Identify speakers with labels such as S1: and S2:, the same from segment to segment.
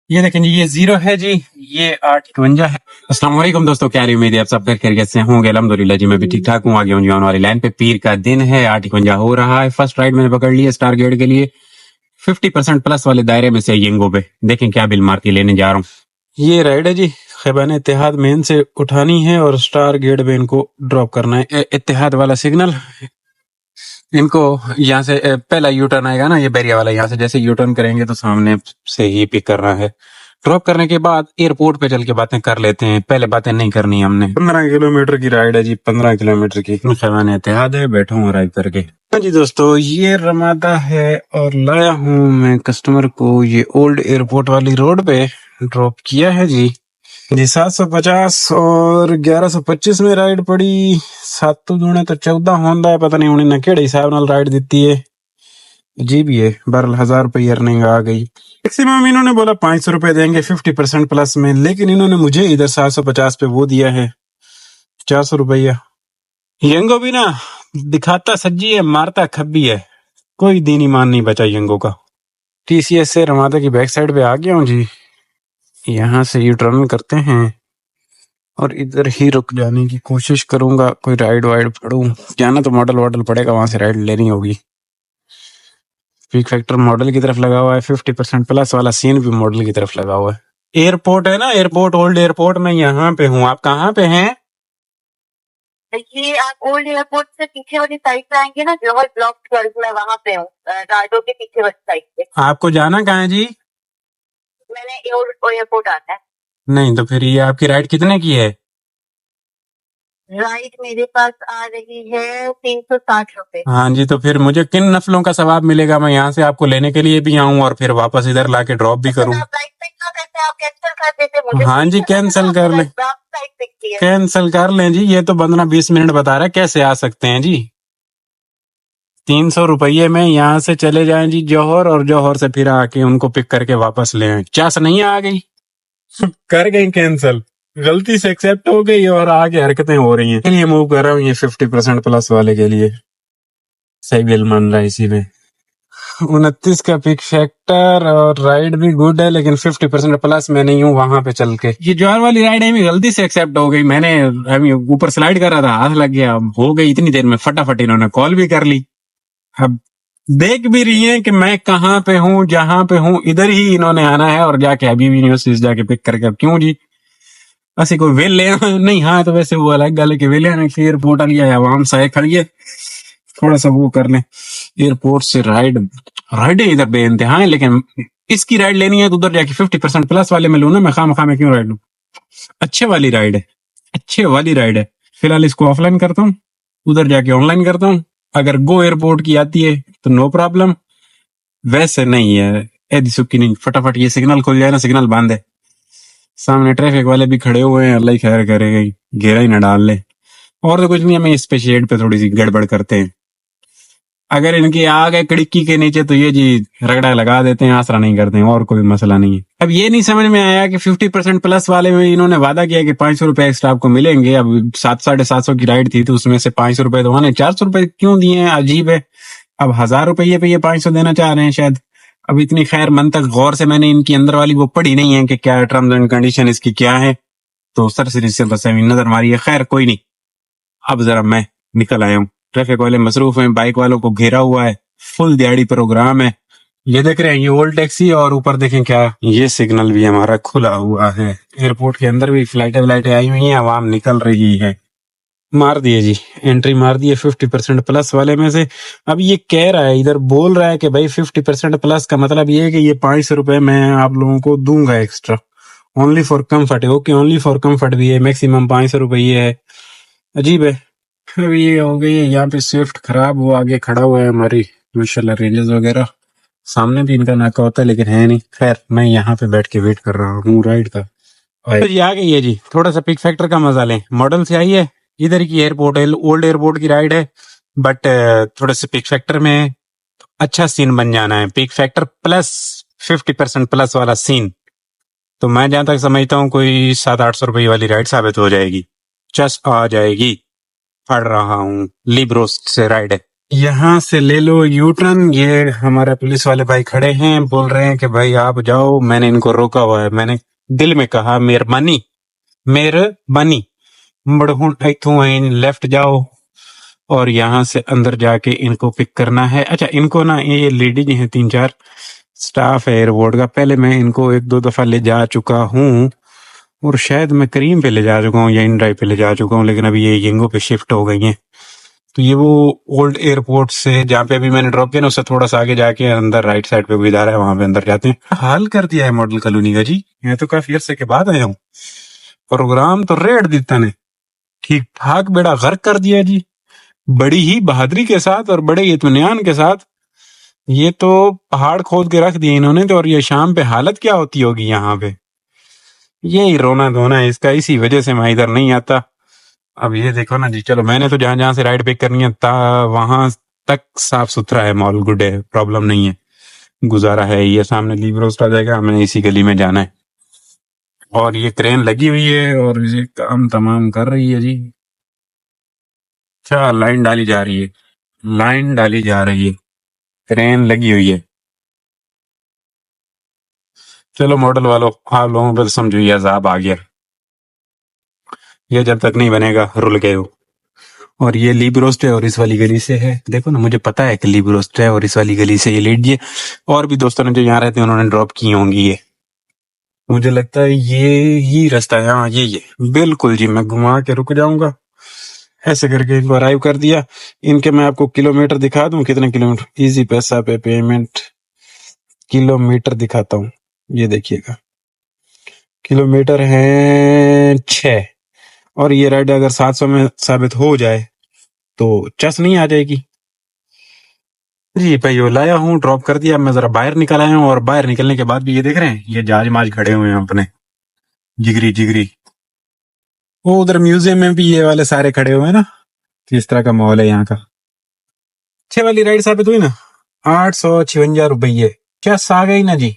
S1: ये देखें जी, ये 0 है जी, ये 851 है। अस्सलाम वालेकुम दोस्तों, क्या उम्मीद है आप सब खैरियत से होंगे। अल्हम्दुलिल्लाह जी, मैं भी ठीक ठाक हूँ। आगे हूँ जी ऑन वाली लाइन पे। पीर का दिन है, 851 हो रहा है। फर्स्ट राइड मैंने पकड़ लिया स्टार गेट के लिए 50% प्लस वाले दायरे में से यंगो पे। देखें क्या बिल मार के लेने जा रहा हूँ। ये राइड है जी, खैबान इत्तेहाद मेन से उठानी है और स्टार गेट पे इनको ड्रॉप करना है। इत्तेहाद वाला सिग्नल इनको यहाँ से पहला यू टर्न आएगा ना, ये बैरिया वाला, यहाँ से जैसे यू टर्न करेंगे तो सामने से ही पिक करना है। ड्रॉप करने के बाद एयरपोर्ट पे चल के बातें कर लेते हैं, पहले बातें नहीं करनी हमने। 15 किलोमीटर की राइड है जी, 15 किलोमीटर की। खैबान इत्तेहाद है, बैठा हूँ राइड करके। हाँ जी दोस्तों, ये रमादा है और लाया हूँ मैं कस्टमर को ये ओल्ड एयरपोर्ट वाली रोड पे ड्रॉप किया है जी। 750 और 1125 में राइड पड़ी। 7 दूने तो 14 होंदा है, पता नहीं उन्हें केड़े हिसाब नाल राइड दी है। अजीब ही है। 12,000 रुपये अर्निंग आ गई। मैक्सिमम इन्होंने बोला 500 रुपए देंगे 50% प्लस में, लेकिन इन्होंने मुझे इधर 750 पे वो दिया है 400 रुपया। यंगो भी ना दिखाता सज्जी है, मारता खब्बी है। कोई दीन ईमान नहीं बचा यंगो का। टीसीएस से रमादा की बैक साइड पे आ गया हूँ जी। यहाँ से यू टर्न करते हैं और इधर ही रुक जाने की कोशिश करूंगा। कोई राइड वाइड पढ़ूं, जाना तो मॉडल वॉडल पड़ेगा, वहां से राइड लेनी होगी। पीक फैक्टर मॉडल की तरफ लगा हुआ है, 50% प्लस वाला सीन भी मॉडल की तरफ लगा हुआ है। एयरपोर्ट है ना, एयरपोर्ट, ओल्ड एयरपोर्ट में यहाँ पे हूँ। आप कहाँ पे हैं?
S2: ये आप ओल्ड एयरपोर्ट से पीछे वाली साइड पे आएंगे ना, जौहर ब्लॉक 12 में, वहाँ पे हूँ, राडो के पीछे वाली साइड पे।
S1: आपको जाना कहाँ है जी?
S2: मैंने ओल्ड एयरपोर्ट आता है।
S1: नहीं तो फिर ये आपकी राइड कितने की है?
S2: राइड मेरे पास आ रही है 360 रुपए।
S1: हाँ जी, तो फिर मुझे किन नफलों का सवाब मिलेगा? मैं यहाँ से आपको लेने के लिए भी आऊँ और फिर वापस इधर लाके ड्रॉप भी करूँ।
S2: आप राइड पिक ना करते, आप कैंसिल कर देते मुझे।
S1: हाँ जी, कैंसिल कर ले,
S2: राइड पिक किया।
S1: कैंसिल कर लें जी। ये तो बंदना 20 मिनट बता रहा है, कैसे आ सकते हैं जी? 300 रुपये में यहाँ से चले जाएं जी जौहर, और जौहर से फिर आके उनको पिक करके वापस ले आए। क्या नहीं आ गई? कर गई कैंसिल, गलती से एक्सेप्ट हो गई और आगे हरकतें हो रही हैं। ये मूव कर रहा हूँ ये 50% प्लस वाले के लिए। सही बिल मान रहा है इसी में। 29 का पिक फैक्टर और राइड भी गुड है, लेकिन 50% प्लस में नहीं हूँ वहां पे चल के। ये जौहर वाली राइड है गलती से एक्सेप्ट हो गई। मैंने ऊपर स्लाइड कर रहा था, हाथ लग गया, हो गई इतनी देर में। फटाफट इन्होंने कॉल भी कर ली। अब देख भी रही है कि मैं कहाँ पे हूँ, जहां पे हूँ इधर ही इन्होंने आना है और जाके हबीब यूनिवर्सिटी जाके पिक करके। अब क्यों जी, असि कोई वेले नहीं। हाँ तो वैसे वो अलग गल के वेले आने के एयरपोर्ट वाली आया आवाम सा खड़िए, थोड़ा सा वो कर लें। एयरपोर्ट से राइड इधर बेइंतहा है, लेकिन इसकी राइड लेनी है तो उधर जाके 50% प्लस वाले में लू ना। मैं खाम में क्यों राइड लूं? अच्छे वाली राइड है, अच्छे वाली राइड है। फिलहाल इसको ऑफलाइन करता हूँ, उधर जाके ऑनलाइन करता हूँ। अगर गो एयरपोर्ट की आती है तो नो प्रॉब्लम, वैसे नहीं है एदी सुक्की नहीं। फटाफट ये सिग्नल खुल जाए ना, सिग्नल बंद है, सामने ट्रैफिक वाले भी खड़े हुए हैं, अल्लाह ही खैर करेगा, घेरा ही ना डाल ले। और तो कुछ नहीं, हमें इस पे शेड पे थोड़ी सी गड़बड़ करते हैं। अगर इनके आ गए खिड़की के नीचे तो ये जी रगड़ा लगा देते हैं, आसरा नहीं करते हैं, और कोई मसला नहीं है। अब ये नहीं समझ में आया कि 50% प्लस वाले में इन्होंने वादा किया कि 500 रुपए एक्स्ट्रा आपको मिलेंगे। अब 700-750 की राइड थी तो उसमें से 500 रुपए तो उन्होंने 400 रुपए क्यों दिए हैं? अजीब है। अब 1000 रुपये पे ये 500 देना चाह रहे हैं शायद। अब इतनी खैर मन तक गौर से मैंने इनकी अंदर वाली वो पढ़ी नहीं है कि क्या टर्म्स एंड कंडीशन इसकी क्या है, तो सर से बस नजर मारी है। खैर कोई नहीं, अब जरा मैं निकल आया हूँ। ट्रैफिक वाले मसरूफ हैं, बाइक वालों को घेरा हुआ है, फुल दिहाड़ी प्रोग्राम है। ये देख रहे हैं ये ओल्ड टैक्सी, और ऊपर देखें क्या, ये सिग्नल भी हमारा खुला हुआ है। एयरपोर्ट के अंदर भी फ्लाइटें व्लाइटें आई हुई हैं, आवाम निकल रही है। मार दिए जी, एंट्री मार दिए 50% प्लस वाले में से। अब ये कह रहा है, इधर बोल रहा है कि भाई 50% प्लस का मतलब ये है कि ये 500 रुपए मैं आप लोगों को दूंगा एक्स्ट्रा, ओनली फॉर कम्फर्ट है। ओके, ओनली फॉर कम्फर्ट भी है, मैक्सिमम 500 रुपये है। अजीब है। अब ये हो गई है, यहाँ पे स्विफ्ट खराब हुआ, आगे खड़ा हुआ है हमारी माशाल्लाह रेंजर्स वगैरह। सामने भी इनका नाका होता है लेकिन है नहीं। खैर मैं यहाँ पे बैठ के वेट कर रहा हूँ राइड का। तो ये आ गई है जी, थोड़ा सा पिक फैक्टर का मजा लें। मॉडल से आई है, इधर की एयरपोर्ट है, ओल्ड एयरपोर्ट की राइड है, बट थोड़े से पिक फैक्टर में अच्छा सीन बन जाना है। पिक फैक्टर प्लस 50% प्लस वाला सीन तो मैं जहां तक समझता हूँ कोई 700-800 रुपये वाली राइड साबित हो जाएगी, चस आ जाएगी। पढ़ रहा हूँ लिब्रोस्ट से राइड है। यहाँ से ले लो यू टर्न। ये हमारे पुलिस वाले भाई खड़े हैं, बोल रहे हैं कि भाई आप जाओ। मैंने इनको रोका हुआ है। मैंने दिल में कहा मेहरबानी मेहरबानी, मुड़ इथों लेफ्ट जाओ और यहाँ से अंदर जाके इनको पिक करना है। अच्छा, इनको ना, ये लेडीज हैं 3-4 स्टाफ है एयरपोर्ट का। पहले मैं इनको 1-2 दफा ले जा चुका हूँ और शायद मैं करीम पे ले जा चुका हूँ या इन ड्राइव पे ले जा चुका हूँ, लेकिन अभी ये यंगो पे शिफ्ट हो गई हैं। तो ये वो ओल्ड एयरपोर्ट से जहाँ पे अभी मैंने ड्रॉप किया ना, उससे थोड़ा सा आगे जाके अंदर राइट साइड पे कोई इदारा है, वहां पे अंदर जाते हैं। हाल कर दिया है मॉडल कॉलोनी का जी। मैं तो काफी अरसे के बाद आया हूँ। प्रोग्राम तो रेड दिता ने ठीक ठाक बेड़ा गर्क कर दिया जी, बड़ी ही बहादुरी के साथ और बड़े इत्मीनान के साथ। ये तो पहाड़ खोद के रख दिए इन्होंने तो। और ये शाम पे हालत क्या होती होगी यहाँ पे। यही रोना धोना है इसका, इसी वजह से मैं इधर नहीं आता। अब ये देखो ना जी, चलो मैंने तो जहां जहां से राइड पिक करनी है वहां तक साफ सुथरा है, मॉल गुड है, प्रॉब्लम नहीं है, गुजारा है। ये सामने लीव रोस्ट आ जाएगा, हमें इसी गली में जाना है। और ये क्रेन लगी हुई है और ये काम तमाम कर रही है जी। अच्छा, लाइन डाली जा रही है, लाइन डाली जा रही है, क्रेन लगी हुई है। चलो मॉडल वालों, आप लोगों पर समझो ये अजाब आ गया। ये जब तक नहीं बनेगा रुल गए हो। और ये लीब रोस्ट है और इस वाली गली से है। देखो ना, मुझे पता है कि लीब रोस्ट है और इस वाली गली से ये लीजिए। और भी दोस्तों ने जो यहाँ रहते हैं उन्होंने ड्रॉप की होंगी ये, मुझे लगता है ये ही रास्ता है। हाँ ये बिल्कुल जी। मैं घुमा के रुक जाऊंगा, ऐसे करके इनको अराइव कर दिया। इनके मैं आपको किलोमीटर दिखा दूं, कितने किलोमीटर। इजी पैसा पे पेमेंट किलोमीटर दिखाता हूँ, ये देखिएगा किलोमीटर है 6। और ये राइड अगर 700 में साबित हो जाए तो चस नहीं आ जाएगी जी। भाई वो लाया हूँ, ड्रॉप कर दिया। मैं जरा बाहर निकल आया हूँ और बाहर निकलने के बाद भी ये देख रहे हैं, ये जहाज माज खड़े हुए हैं अपने जिगरी जिगरी। वो उधर म्यूजियम में भी ये वाले सारे खड़े हुए हैं ना। तो इस तरह का माहौल है यहाँ का। 6 वाली राइड साबित हुई ना, 856 रुपये चस आ गई ना जी।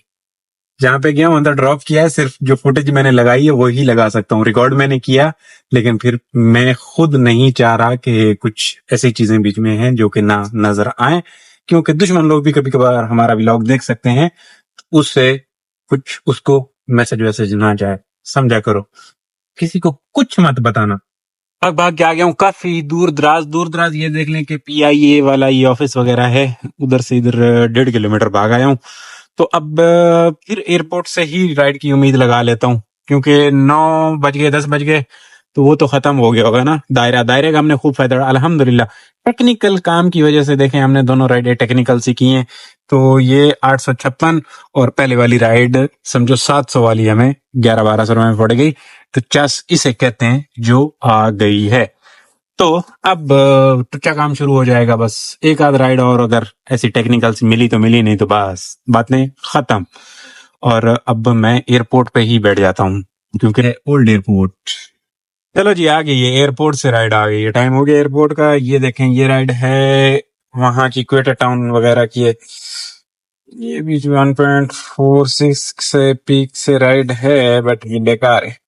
S1: जहाँ पे गया हूँ अंदर ड्रॉप किया है, सिर्फ जो फुटेज मैंने लगाई है वो ही लगा सकता हूँ। रिकॉर्ड मैंने किया, लेकिन फिर मैं खुद नहीं चाह रहा कि कुछ ऐसी चीजें बीच में हैं जो कि ना नजर आए, क्योंकि दुश्मन लोग भी कभी कभार हमारा व्लॉग देख सकते हैं, उससे कुछ उसको मैसेज वैसेज ना जाए, समझा करो। किसी को कुछ मत बताना। भाग भाग के आ गया हूँ काफी दूर दराज। ये देख लें कि PIA वाला ये ऑफिस वगैरह है, उधर से इधर 1.5 किलोमीटर भाग आया हूँ। तो अब फिर एयरपोर्ट से ही राइड की उम्मीद लगा लेता हूँ, क्योंकि 9 बज गए 10 बज गए तो वो तो खत्म हो गया होगा ना। दायरे का हमने खूब फायदा अल्हम्दुलिल्लाह। टेक्निकल काम की वजह से देखें, हमने दोनों राइडें टेक्निकल सी की हैं। तो ये 856 और पहले वाली राइड समझो 700 वाली हमें 11-1200 रुपए में पड़ गई। तो चस इसे कहते हैं जो आ गई है। तो अब टुच्चा काम शुरू हो जाएगा। बस एक आध राइड और अगर ऐसी टेक्निकल सी मिली तो मिली, नहीं तो बस बातें खत्म। और अब मैं एयरपोर्ट पे ही बैठ जाता हूँ, क्योंकि ओल्ड एयरपोर्ट। चलो जी, आ गई है एयरपोर्ट से राइड, आ गई है। टाइम हो गया एयरपोर्ट का। ये देखें, ये राइड है वहां की क्वेटर टाउन वगैरह की है। ये भी 1.46 से पीक से राइड है, बट ये बेकार है।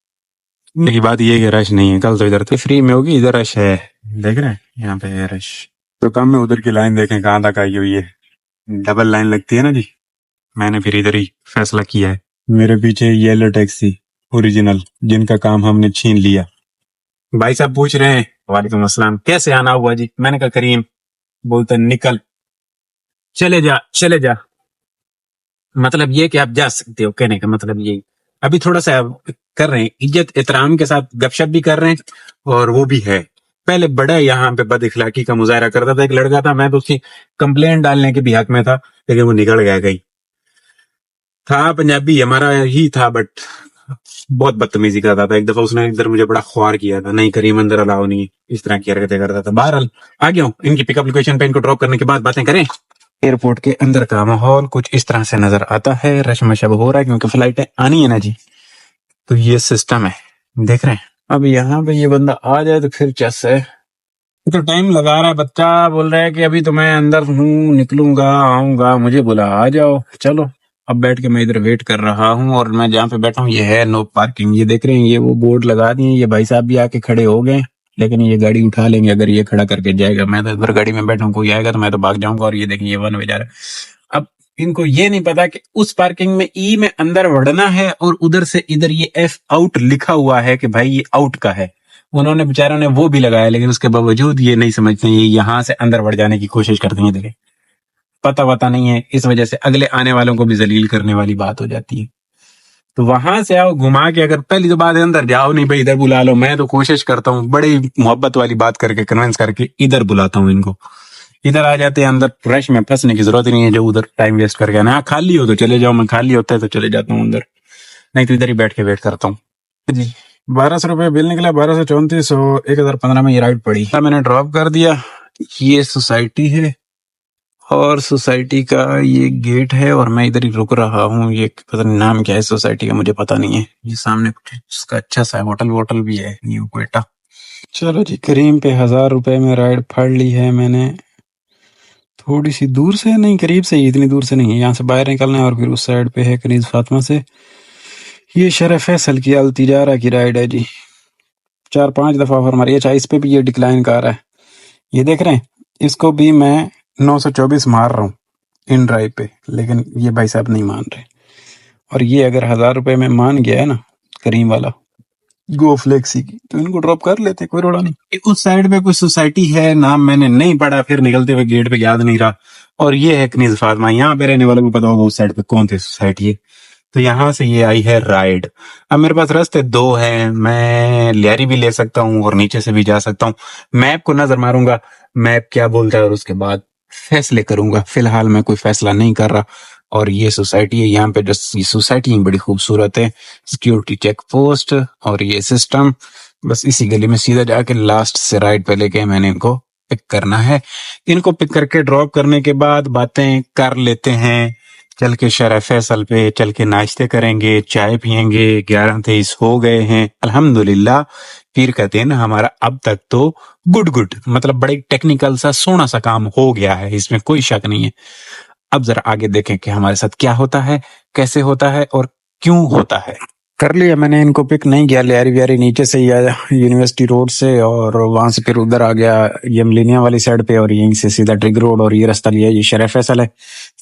S1: की बात ये है कि रश नहीं है। कल तो इधर तो फ्री में होगी, इधर रश है। देख रहे हैं यहाँ पे है रश। तो कम में उधर की लाइन देखें कहाँ तक आई हुई है। डबल लाइन लगती है ना जी। मैंने फिर इधर ही फैसला किया है। मेरे पीछे येलो टैक्सी ओरिजिनल, जिनका काम हमने छीन लिया। भाई साहब पूछ रहे हैं वालेकुम अस्सलाम, कैसे आना हुआ जी। मैंने कहा करीम। बोलते निकल, चले जा। मतलब ये कि आप जा सकते हो, कहने का मतलब ये। अभी थोड़ा सा कर रहे हैं, इज्जत एहतराम के साथ गपशप भी कर रहे हैं और वो भी है। पहले बड़ा यहाँ पे बद इखलाकी का मुजाहरा करता था एक लड़का था, मैं तो उसकी कंप्लेंट डालने के भी हक में था, लेकिन वो निकल गया कहीं। था पंजाबी हमारा ही था, बट बहुत बदतमीजी करता था। एक दफा उसने इधर मुझे बड़ा ख्वार किया था, नहीं करीम अंदर अलाउ नहीं, इस तरह की हरकतें करता था। बहरहाल आ गया हूँ, इनकी पिकअप लोकेशन पे इनको ड्रॉप करने के बाद बातें करें। एयरपोर्ट के अंदर का माहौल कुछ इस तरह से नजर आता है। रश्म-शब हो रहा है क्योंकि फ्लाइटें आनी है ना जी। तो ये सिस्टम है, देख रहे हैं। अब यहाँ पे ये बंदा आ जाए तो फिर चस है। तो टाइम लगा रहा है बच्चा, बोल रहा है कि अभी तो मैं अंदर हूँ, निकलूंगा आऊंगा, मुझे बोला आ जाओ। चलो अब बैठ के मैं इधर वेट कर रहा हूँ। और मैं जहाँ पे बैठा हूँ ये है नो पार्किंग। ये देख रहे हैं, ये वो बोर्ड लगा दिए, ये भाई साहब भी आके खड़े हो गए। लेकिन ये गाड़ी उठा लेंगे अगर ये खड़ा करके जाएगा। मैं तो इधर गाड़ी में बैठा हूँ, कोई आएगा तो मैं तो भाग जाऊंगा। और ये देखिए ये वन वे जा रहा है। अब इनको ये नहीं पता कि उस पार्किंग में ई में अंदर बढ़ना है और उधर से इधर ये एफ आउट लिखा हुआ है कि भाई ये आउट का है। उन्होंने बेचारों ने वो भी लगाया, लेकिन उसके बावजूद ये नहीं समझते, ये यहाँ से अंदर बढ़ जाने की कोशिश करते हैं। देखिए पता वता नहीं है, इस वजह से अगले आने वालों को भी जलील करने वाली बात हो जाती है। तो वहां से आओ घुमा के, अगर पहली तो बात है अंदर जाओ नहीं भाई इधर बुला लो। मैं तो कोशिश करता हूँ बड़ी मोहब्बत वाली बात करके कन्विंस करके इधर बुलाता हूँ इनको। इधर आ जाते हैं, अंदर रश में फंसने की जरूरत ही नहीं है जो उधर टाइम वेस्ट करके आना। खाली हो तो चले जाओ, मैं खाली होता है तो चले जाता हूँ अंदर, नहीं तो इधर ही बैठ के वेट करता हूँ जी। 1200 रुपये बिल निकला, 1234 और 1015 में ये राइड पड़ी। मैंने ड्रॉप कर दिया। ये सोसाइटी है और सोसाइटी का ये गेट है और मैं इधर ही रुक रहा हूँ। ये पता नहीं नाम क्या है सोसाइटी का, मुझे पता नहीं है। ये सामने कुछ उसका अच्छा सा होटल वोटल भी है, न्यू क्वेटा। चलो जी, करीम पे 1000 रुपए में राइड फाड़ ली है मैंने। थोड़ी सी दूर से नहीं, करीब से ही, इतनी दूर से नहीं है। यहाँ से बाहर निकलना है और फिर उस साइड पे है कनीज फातिमा से। ये शरफ फैसल की अल्तिजारा की राइड है जी। 4-5 दफा ऑफर मारी। अच्छा इस पे भी ये डिक्लाइन कर रहा है, ये देख रहे हैं। इसको भी मैं 924 मार रहा हूँ इन ड्राइव पे, लेकिन ये भाई साहब नहीं मान रहे। और ये अगर 1000 रुपए में मान गया है ना करीम वाला गो फ्लेक्सी की, तो इनको ड्रॉप कर लेते, कोई रोड़ा नहीं। उस साइड पे कोई सोसाइटी है, नाम मैंने नहीं पढ़ा, फिर निकलते हुए गेट पे याद नहीं रहा। और ये है कनीज फातिमा, यहाँ पे रहने वालों को पता होगा उस साइड पे कौन सी सोसाइटी है। तो यहाँ से ये आई है राइड। अब मेरे पास रास्ते दो हैं, मैं लियारी भी ले सकता हूँ और नीचे से भी जा सकता हूँ। मैप को नजर मारूंगा, मैप क्या बोलता है और उसके बाद फैसले करूंगा। फिलहाल मैं कोई फैसला नहीं कर रहा। और ये सोसाइटी है, यहाँ पे जो ये सोसाइटी बड़ी खूबसूरत है, सिक्योरिटी चेक पोस्ट और ये सिस्टम। बस इसी गली में सीधा जाके लास्ट से राइट पे लेके मैंने इनको पिक करना है। इनको पिक करके ड्रॉप करने के बाद बातें कर लेते हैं। चल के शरह फैसल पे चल के नाश्ते करेंगे, चाय पियेंगे। 11:23 हो गए हैं अल्हम्दुलिल्लाह। पीर का दिन हमारा अब तक तो गुड मतलब बड़े टेक्निकल सा सोना सा काम हो गया है, इसमें कोई शक नहीं है। अब जरा आगे देखें कि हमारे साथ क्या होता है, कैसे होता है और क्यों होता है। कर लिया मैंने इनको पिक, नहीं गया लियारी व्यारी, नीचे से ही आया यूनिवर्सिटी रोड से और वहां से फिर उधर आ गया यमलिनिया वाली साइड पे और यहीं से सीधा ट्रिग रोड और ये रास्ता लिया। ये शरफ फैसल है,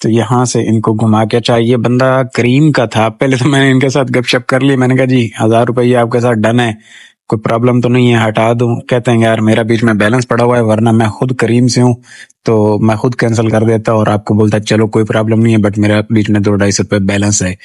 S1: तो यहाँ से इनको घुमा के। अच्छा ये बंदा करीम का था, पहले तो मैंने इनके साथ गपशप कर ली। मैंने कहा जी 1000 रुपये आपके साथ डन है, कोई प्रॉब्लम तो नहीं है, हटा दूं। कहते हैं यार मेरा बीच में बैलेंस पड़ा हुआ है, वरना मैं खुद करीम से हूँ तो मैं खुद कैंसिल कर देता और आपको बोलता चलो कोई प्रॉब्लम नहीं है, बट मेरा बीच में 200-250 रुपये बैलेंस है।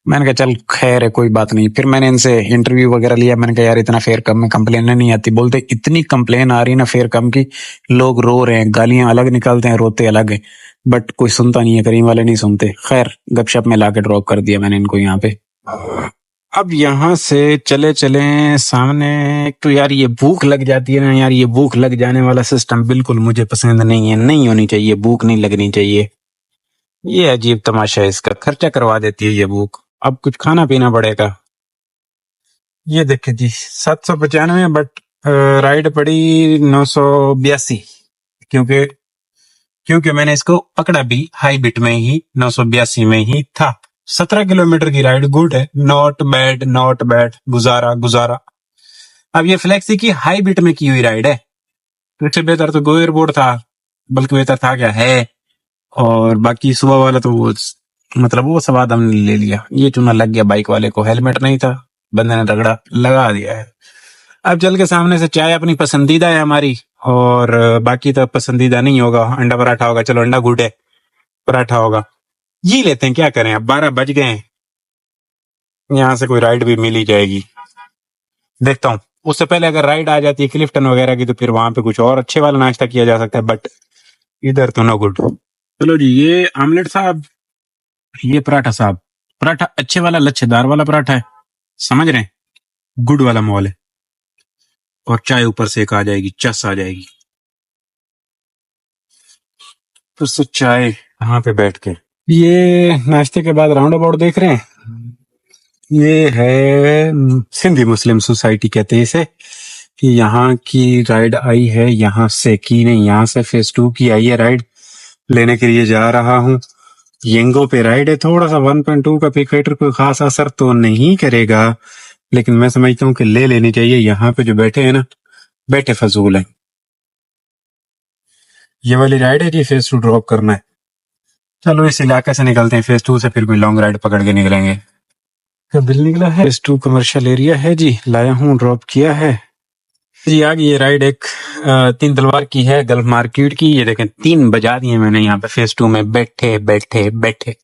S1: मैंने कहा चल खैर है, कोई बात नहीं। फिर मैंने इनसे इंटरव्यू वगैरह लिया। मैंने कहा यार इतना फेयर कम में कंप्लेन नहीं आती। बोलते इतनी कंप्लेन आ रही ना फेयर कम की, लोग रो रहे हैं, गालियां अलग निकालते हैं, रोते अलग है, बट कोई सुनता नहीं है, करीम वाले नहीं सुनते। खैर गपशप में लाके ड्रॉप कर दिया मैंने इनको यहाँ पे। अब यहाँ से चले सामने। एक तो यार ये भूख लग जाती है ना यार, ये भूख लग जाने वाला सिस्टम बिल्कुल मुझे पसंद नहीं है, नहीं होनी चाहिए, भूख नहीं लगनी चाहिए। ये अजीब तमाशा है, इसका खर्चा करवा देती है ये भूख। अब कुछ खाना पीना पड़ेगा। ये देखे जी 795, बट राइड पड़ी 982, क्योंकि क्योंकि मैंने इसको पकड़ा भी हाई बिट में ही, 982 में ही था। 17 किलोमीटर की राइड गुड है, नॉट बैड, गुजारा। अब ये फ्लेक्सी की हाई बिट में की हुई राइड है, तो इससे बेहतर तो गो एयरपोर्ट था, बल्कि बेहतर था क्या है। और बाकी सुबह वाला तो वो मतलब वो स्वाद हमने ले लिया। ये चूना लग गया बाइक वाले को, हेलमेट नहीं था, बंदे ने रगड़ा लगा दिया है। अब चल के सामने से चाय अपनी पसंदीदा है हमारी, और बाकी तो पसंदीदा नहीं होगा। अंडा पराठा होगा, चलो अंडा गुड है, पराठा होगा, ये लेते हैं, क्या करें। अब 12 बज गए हैं, यहाँ से कोई राइड भी मिल ही जाएगी, देखता हूँ। उससे पहले अगर राइड आ जाती है क्लिफ्टन वगैरह की, तो फिर वहां पे कुछ और अच्छे वाला नाश्ता किया जा सकता है, बट इधर तो नो गुड। चलो जी, ये आमलेट साहब, ये पराठा साहब। पराठा अच्छे वाला लच्छेदार वाला पराठा है, समझ रहे हैं, गुड वाला मॉल है। और चाय ऊपर से एक आ जाएगी, चस आ जाएगी, फिर से चाय यहाँ पे बैठ के। ये नाश्ते के बाद राउंड अबाउट देख रहे हैं, ये है सिंधी मुस्लिम सोसाइटी कहते हैं इसे, कि यहाँ की राइड आई है, यहाँ से की नहीं, यहाँ से फेज 2 की आई है राइड, लेने के लिए जा रहा हूँ। येंगो पे राइड है, थोड़ा सा 1.2 का पिक फैक्टर कोई खास असर तो नहीं करेगा, लेकिन मैं समझता हूँ कि ले लेनी चाहिए। यहाँ पे जो बैठे हैं ना, बैठे फजूल है। ये वाली राइड है जी, फेज 2 ड्रॉप करना है। चलो इस इलाके से निकलते हैं, फेज 2 से फिर कोई लॉन्ग राइड पकड़ के निकलेंगे। का बिल निकला है, फेज 2 कमर्शियल एरिया है जी, लाया हूँ, ड्रॉप किया है जी। आगे ये राइड एक 3 तलवार की है, गल्फ मार्केट की। ये देखें 3 बजा दिए मैंने यहाँ पे फेज 2 में, बैठे बैठे बैठे।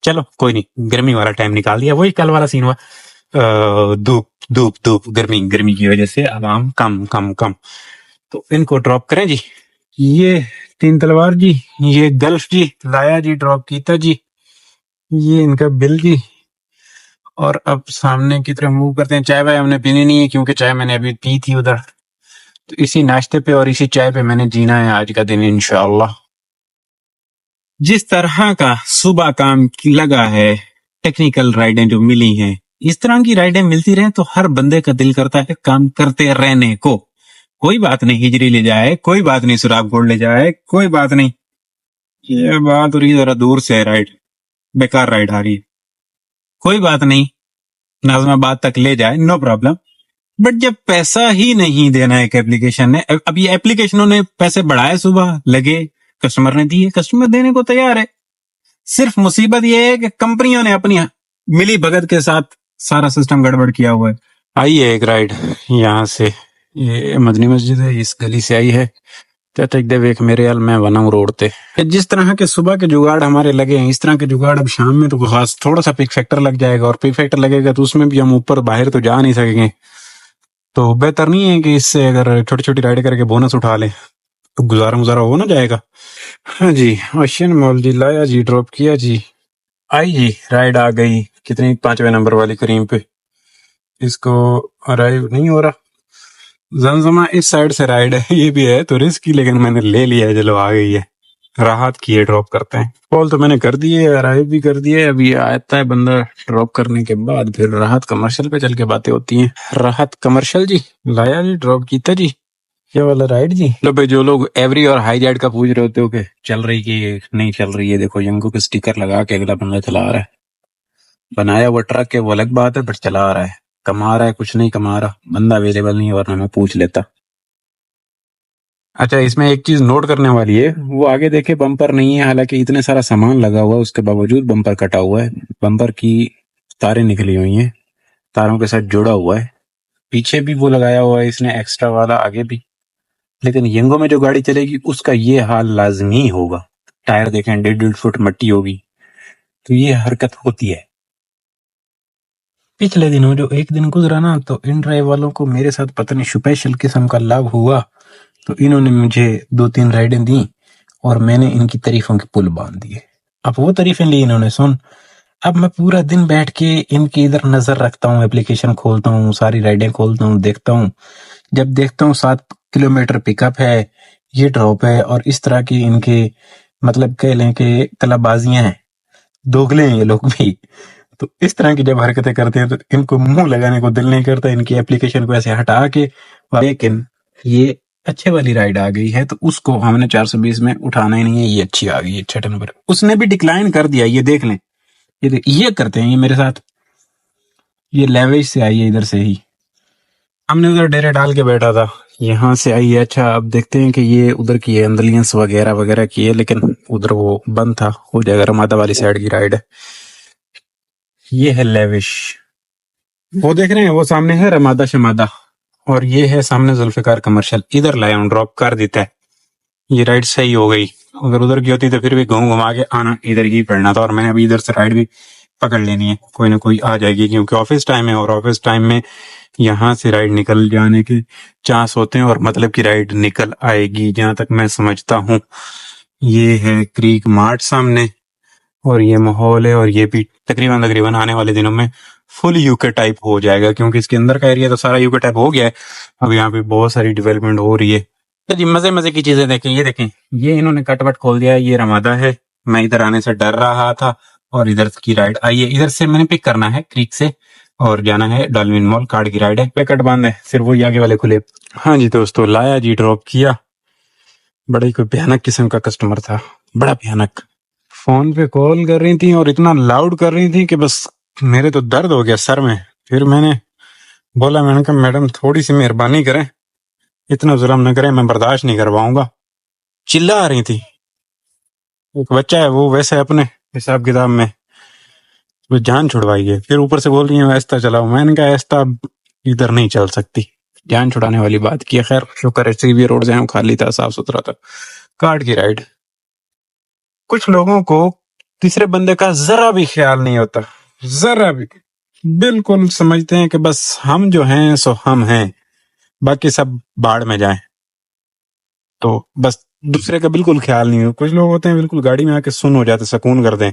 S1: चलो कोई नहीं, गर्मी वाला टाइम निकाल दिया, वही कल वाला सीन हुआ। धूप धूप धूप, गर्मी गर्मी की वजह से आवाम कम कम कम, तो इनको ड्रॉप करें जी। ये 3 तलवार जी, ये गल्फ जी, लाया जी, ड्रॉप कीता जी। ये इनका बिल जी। और अब सामने की तरफ मूव करते हैं। चाय वाय हमने पीनी नहीं है, क्योंकि चाय मैंने अभी पी थी उधर। तो इसी नाश्ते पे और इसी चाय पे मैंने जीना है आज का दिन इंशाअल्लाह। जिस तरह का सुबह काम लगा है, टेक्निकल राइडें जो मिली हैं, इस तरह की राइडें मिलती रहे तो हर बंदे का दिल करता है काम करते रहने को। कोई बात नहीं हिजरी ले जाए, कोई बात नहीं सुराग गोल्ड ले जाए, कोई बात नहीं। ये बात हो रही है जरा दूर से राइड, बेकार राइड आ रही है, कोई बात नहीं, नाजमाबाद तक ले जाए, नो प्रॉब्लम। बट जब पैसा ही नहीं देना एक एप्लीकेशन ने, अब ये एप्लीकेशनों ने पैसे बढ़ाए, सुबह लगे, कस्टमर ने दिए, कस्टमर देने को तैयार है। सिर्फ मुसीबत ये है कि कंपनियों ने अपनी मिली भगत के साथ सारा सिस्टम गड़बड़ किया हुआ है। आइए एक राइड यहाँ से, ये मदनी मस्जिद है, इस गली से आई है। देख मेरे हाल मैं बनाऊं रोड पे। जिस तरह के सुबह के जुगाड़ हमारे लगे हैं, इस तरह के जुगाड़ अब शाम में तो खास थोड़ा सा पिक फैक्टर लग जाएगा, और पिक फैक्टर लगेगा तो उसमें भी हम ऊपर बाहर तो जा नहीं सकेंगे। तो बेहतर नहीं है कि इससे अगर छोटी छोटी राइड करके बोनस उठा ले तो गुजारा मुजारा हो ना जाएगा। हाँ जी, ओशियन मॉल जी, लाया जी, ड्रॉप किया जी। आई जी, राइड आ गई। कितनी, 5वें नंबर वाली करीम पे। इसको अराइव नहीं हो रहा। जमजमा इस साइड से राइड है, ये भी है तो रिस्क ही, लेकिन मैंने ले लिया है, चलो आ गई है। राहत की है, ड्रॉप करते हैं। कॉल तो मैंने कर दिए, अराइव भी कर दिए। अभी आता है बंदा ड्रॉप करने के बाद, फिर राहत कमर्शियल पे चल के बातें होती हैं। राहत कमर्शियल जी, लाया जी, ड्रॉप कीता जी। ये वाला राइड जी। लो भाई, जो लोग एवरी और हाई जेड का पूछ रहे होते हो कि चल रही कि नहीं चल रही है, देखो यंगो के स्टिकर लगा के अगला बंदा चला रहा है। बनाया वो ट्रक है वो अलग बात है, बट चला रहा है, कमा रहा है, कुछ नहीं कमा रहा, बंदा अवेलेबल नहीं है, वरना मैं पूछ लेता। अच्छा, इसमें एक चीज नोट करने वाली है, वो आगे देखे बम्पर नहीं है, हालांकि इतने सारा सामान लगा हुआ है, उसके बावजूद बम्पर कटा हुआ है। बम्पर की तारें निकली हुई हैं, तारों के साथ जुड़ा हुआ है। पीछे भी वो लगाया हुआ है इसने एक्स्ट्रा वाला, आगे भी। लेकिन यंगो में जो गाड़ी चलेगी उसका ये हाल लाजमी होगा। टायर देखें, 1.5 फुट मट्टी होगी, तो ये हरकत होती है। पिछले दिनों जो एक दिन गुजरा ना, तो इन ड्राइव वालों को मेरे साथ पता नहीं स्पेशल किस्म का लाभ हुआ। तो इन्होंने मुझे 2-3 राइडें दी और मैंने इनकी तारीफों के पुल बांध दिए। अब वो तारीफें ली इन्होंने, सुन, अब मैं पूरा दिन बैठ के इनकी इधर नजर रखता हूँ, एप्लीकेशन खोलता हूँ, सारी राइडें खोलता हूँ, देखता हूँ। जब देखता हूँ 7 किलोमीटर पिकअप है, ये ड्रॉप है, और इस तरह की इनके मतलब कह लें कि तलाबाजियां हैं, दोगले हैं ये लोग भी। तो इस तरह की जब हरकतें करते हैं तो इनको मुंह लगाने को दिल नहीं करता, इनकी एप्लीकेशन को ऐसे हटा के। लेकिन ये अच्छे वाली राइड आ गई है तो उसको हमने 420 में उठाना ही नहीं है। ये अच्छी आ गई है, 6 नंबर। उसने भी डिक्लाइन कर दिया, ये देख लें, ये करते हैं ये मेरे साथ। ये लेवेज से आई है, इधर से ही हमने उधर डेरे डाल के बैठा था, यहाँ से आई है। अच्छा, अब देखते हैं कि ये उधर की है, एंदलियंस वगैरह वगैरह की है, लेकिन उधर वो बंद था, हो जाएगा। रमादा वाली साइड की राइड है। ये है लेविश, वो देख रहे हैं, वो सामने है रमादा शमादा, और ये है सामने जुल्फिकार कमर्शियल। इधर लाया हूं, ड्रॉप कर देता है। ये राइड सही हो गई, अगर उधर की होती तो फिर भी घूम घुमा के आना इधर ही पड़ना था। और मैंने अभी इधर से राइड भी पकड़ लेनी है, कोई ना कोई आ जाएगी, क्योंकि ऑफिस टाइम है, और ऑफिस टाइम में यहाँ से राइड निकल जाने के चांस होते हैं, और मतलब की राइड निकल आएगी जहां तक मैं समझता हूँ। ये है क्रीक मार्ट सामने, और ये माहौल है, और ये भी तकरीबन आने वाले दिनों में फुल यूके टाइप हो जाएगा, क्योंकि इसके अंदर का एरिया तो सारा यूके टाइप हो गया है। अब यहाँ पे बहुत सारी डेवलपमेंट हो रही है। तो जी मजे मजे की चीजें देखें, ये देखें, ये इन्होंने कटवट खोल दिया है, ये रमादा है। मैं इधर आने से डर रहा था, और इधर की राइड आई है। इधर से मैंने पिक करना है क्रीक से, और जाना है डाल्विन मॉल। कार्ड की राइड है, पैकेट बांध है, सिर्फ वही आगे वाले खुले। हाँ जी दोस्तों, लाया जी, ड्रॉप किया। बड़ा ही कोई भयानक किस्म का कस्टमर था, बड़ा भयानक। फोन पे कॉल कर रही थी और इतना लाउड कर रही थी कि बस मेरे तो दर्द हो गया सर में। फिर मैंने बोला, मैंने कहा मैडम थोड़ी सी मेहरबानी करें, इतना जुल्म न करें, मैं बर्दाश्त नहीं कर पाऊंगा। चिल्ला रही थी, एक बच्चा है वो वैसे अपने हिसाब किताब में वो जान छुड़वाई है, फिर ऊपर से बोल रही है ऐसा चलाओ। मैंने कहा ऐसा इधर नहीं चल सकती, जान छुड़ाने वाली बात की है। खैर शुक्र है सीवी रोड से खाली था, साफ सुथरा था। कार्ड की राइड। कुछ लोगों को तीसरे बंदे का जरा भी ख्याल नहीं होता, जरा भी। बिल्कुल समझते हैं कि बस हम जो हैं सो हम हैं, बाकी सब बाढ़ में जाएं। तो बस दूसरे का बिल्कुल ख्याल नहीं हो। कुछ लोग होते हैं बिल्कुल गाड़ी में आके सुन हो जाते, सुकून कर दें।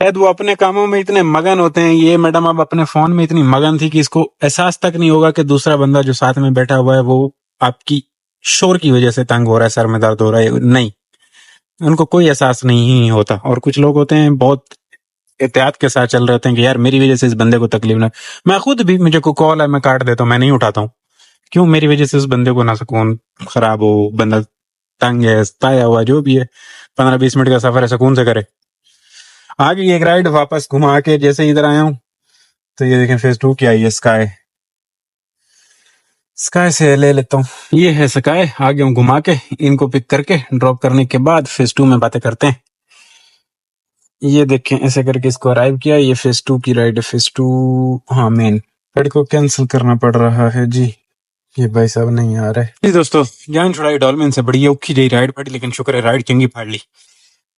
S1: शायद वो अपने कामों में इतने मगन होते हैं। ये मैडम अब अपने फोन में इतनी मगन थी कि इसको एहसास तक नहीं होगा कि दूसरा बंदा जो साथ में बैठा हुआ है वो आपकी शोर की वजह से तंग हो रहा है, सर में दर्द हो रहा है। नहीं, उनको कोई एहसास नहीं होता। और कुछ लोग होते हैं बहुत एहतियात के साथ चल रहे होते हैं कि यार मेरी वजह से इस बंदे को तकलीफ ना। मैं खुद भी, मुझे कोई कॉल है मैं काट देता हूँ, मैं नहीं उठाता हूँ। क्यों? मेरी वजह से उस बंदे को ना सुकून खराब हो, बंदा तंग है, ताया हुआ जो भी है, 15-20 मिनट का सफर है, सुकून से करे। आगे एक राइड वापस घुमा के जैसे इधर आया हूँ तो ये देखें फेज 2 की आई है, स्काई। स्काई से ले लेता हूँ, ये है स्काई। आगे हूँ घुमा के, इनको पिक करके ड्रॉप करने के बाद फेज 2 में बातें करते हैं। ये देखें ऐसे करके इसको अराइव किया। ये फेज 2 की राइड है, फेज 2। हाँ, मेन राइड को कैंसिल करना पड़ रहा है जी, ये भाई साहब नहीं आ रहे जी। दोस्तों जान छुड़ाई डॉल्फिन से, बड़ी औखी जी राइड पड़ी, लेकिन शुक्र है राइड चंगी फाड़ ली।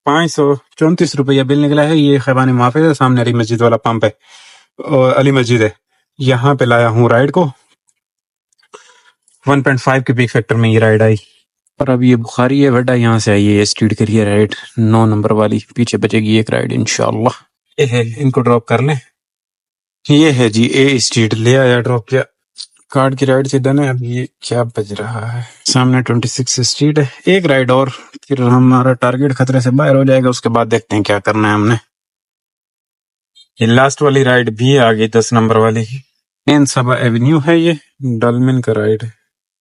S1: 534 रुपया बिल निकला है। ये खैबान मुहाफिज है, सामने अली मस्जिद वाला पंप है, अली मस्जिद है, यहाँ पे लाया हूँ राइड को। 1.5 के पीक फैक्टर में ये राइड आई। और अब ये बुखारी है बड़ा, यहाँ से आई है स्ट्रीट करिए राइड 9 नंबर वाली। पीछे बचेगी एक राइड इंशाल्लाह। ये है, इनको ड्रॉप कर लें। ये है जी ए स्ट्रीट, ले आया ड्रॉप किया। कार्ड की राइड से डन है। अब ये क्या बज रहा है, सामने 26 स्ट्रीट है। एक राइड और फिर हमारा टारगेट खतरे से बाहर हो जाएगा। उसके बाद देखते हैं क्या करना है हमने। ये लास्ट वाली राइड भी आ गई, 10 नंबर वाली। इन सबा एवेन्यू है, ये डॉल्फिन का राइड है।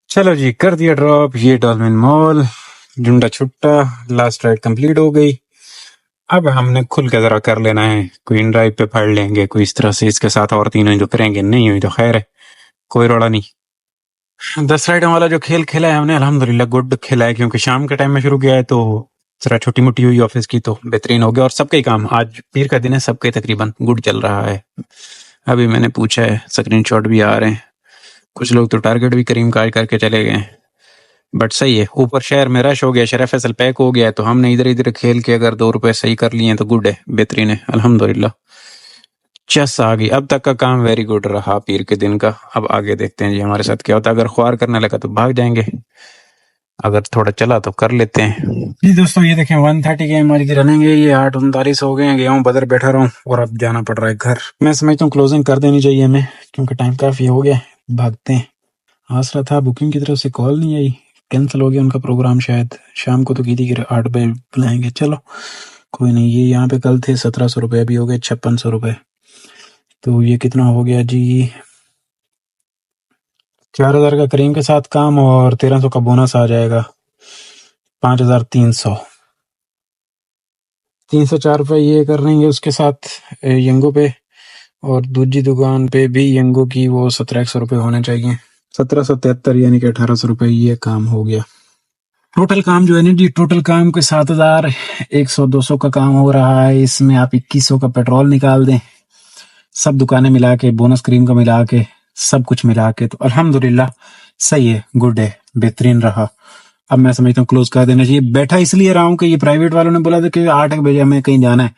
S1: चलो जी, कर दिया ड्रॉप। ये डॉल्फिन मॉल, झुंडा छुट्टा, लास्ट राइड कंप्लीट हो गई। अब हमने खुल के जरा कर लेना है, कोई इन ड्राइव पे फाड़ लेंगे कोई इस तरह से। इसके साथ और तीनों जो करेंगे, नहीं हुई तो खैर है, कोई रोड़ा नहीं। 10 राइडों वाला जो खेल खेला है हमने, अल्हम्दुलिल्लाह गुड खेला है, क्योंकि शाम के टाइम में शुरू किया है तो जरा छोटी मोटी हुई ऑफिस की तो बेहतरीन हो गया। और सबका ही काम, आज पीर का दिन है, सबके तकरीबन गुड चल रहा है। अभी मैंने पूछा है, स्क्रीनशॉट भी आ रहे हैं। कुछ लोग तो टारगेट भी करीम का करके चले गए, बट सही है। ऊपर शहर में रश हो गया, शरफ फैसल पैक हो गया, तो हमने इधर इधर खेल के अगर 2 रुपए सही कर लिए तो गुड है, बेहतरीन है अल्हम्दुलिल्लाह। चेस आ गई। अब तक का काम वेरी गुड रहा पीर के दिन का। अब आगे देखते हैं जी हमारे साथ क्या होता है। अगर ख्वार करने लगा तो भाग जाएंगे, अगर थोड़ा चला तो कर लेते हैं जी। दोस्तों ये देखें 130 के हमारी रनिंग है, ये 8:39 हो गए हैं। गया हूँ बदर बैठा रहा हूँ और अब जाना पड़ रहा है घर। मैं समझता हूँ क्लोजिंग कर देनी चाहिए हमें, क्योंकि टाइम काफी हो गया। भागते हैं। आसरा था, बुकिंग की तरफ से कॉल नहीं आई, कैंसिल हो गया उनका प्रोग्राम। शायद शाम को तो की थी कि 8 बजे बुलाएंगे। चलो कोई नहीं। ये यहाँ पे कल थे 1700 रुपये, अभी हो गए 5600 रुपये। तो ये कितना हो गया जी, 4000 का करीम के साथ काम और 1300 का बोनस आ जाएगा, 5300। 304 रुपये ये कर लेंगे उसके साथ यंगो पे, और दूसरी दुकान पे भी यंगो की वो 1700 रुपये होने चाहिए। 1773 यानी कि 1800 रुपये ये काम हो गया। टोटल काम जो है ना जी, टोटल काम के 7100-200 का काम हो रहा है। इसमें आप 2100 का पेट्रोल निकाल दें, सब दुकानें मिला के, बोनस क्रीम का मिला के, सब कुछ मिला के, तो अल्हम्दुलिल्लाह सही है, गुड है, बेहतरीन रहा। अब मैं समझता हूँ क्लोज कर देना चाहिए। बैठा इसलिए रहा हूँ कि ये प्राइवेट वालों ने बोला था कि 8 बजे हमें कहीं जाना है,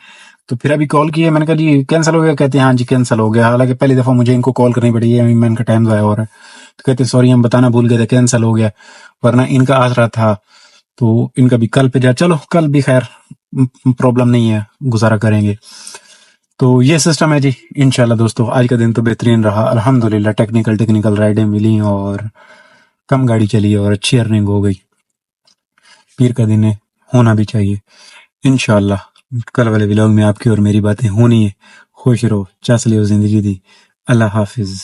S1: तो फिर अभी कॉल किया। मैंने कहा जी कैंसिल हो गया, कहते हैं हाँ जी कैंसिल हो गया। हालांकि पहली दफा मुझे इनको कॉल करनी पड़ी है, मैं इनका टाइम ज़ाया हो रहा है। तो कहते सॉरी हम बताना भूल गए थे, कैंसिल हो गया, वरना इनका आ रहा था। तो इनका भी कल पे जा, चलो कल भी खैर प्रॉब्लम नहीं है, गुजारा करेंगे। तो ये सिस्टम है जी। इंशाल्लाह दोस्तों आज का दिन तो बेहतरीन रहा अल्हम्दुलिल्लाह। टेक्निकल राइडें मिली और कम गाड़ी चली और अच्छी अर्निंग हो गई। पीर का दिन है, होना भी चाहिए इंशाल्लाह। कल वाले व्लॉग में आपकी और मेरी बातें होनी है। खुश रहो, चस लियो जिंदगी दी। अल्लाह हाफिज।